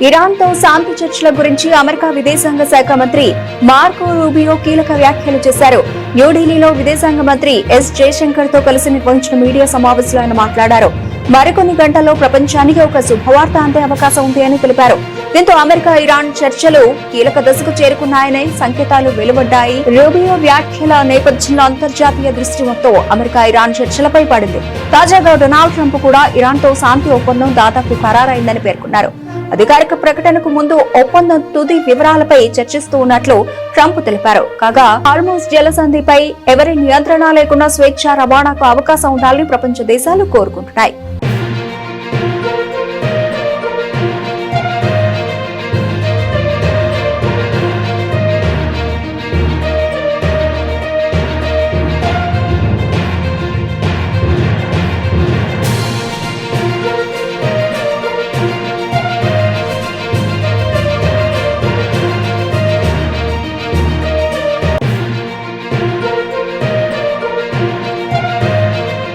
Iran తో శాంతి చర్చల గురించి అమెరికా విదేశాంగ శాఖ మంత్రి మార్కో రూబియో కీలక వ్యాఖ్యలు చేశారు. న్యూఢిల్లీలో విదేశాంగ మంత్రి ఎస్ జయశంకర్ తో కలిసి నిర్వహించిన మీడియా సమావేశంలో ఆయన మాట్లాడారు. మరికొన్ని గంటల్లో ప్రపంచానికి ఒక శుభవార్త అందే అవకాశం ఉంది అని తెలిపారు. దీంతో అమెరికా ఇరాన్ చర్చలు కీలక దశకు చేరుకున్నాయనే సంకేతాలు వెలువడ్డాయి. రూబియో వ్యాఖ్యల నేపథ్యంలో అంతర్జాతీయ దృష్టి మొత్తం అమెరికా ఇరాన్ చర్చలపై పడింది. తాజాగా డొనాల్డ్ ట్రంప్ కూడా ఇరాన్ తో శాంతి ఒప్పందం దాదాపు ఖరారైందని పేర్కొన్నారు. అధికారిక ప్రకటనకు ముందు ఒప్పందం తుది వివరాలపై చర్చిస్తూ ఉన్నట్లు ట్రంప్ తెలిపారు. కాగా హార్మోజ్ జలసంధిపై ఎవరి నియంత్రణ లేకుండా స్వేచ్ఛ రవాణాకు అవకాశం ఉండాలని ప్రపంచ దేశాలు కోరుకుంటున్నాయి.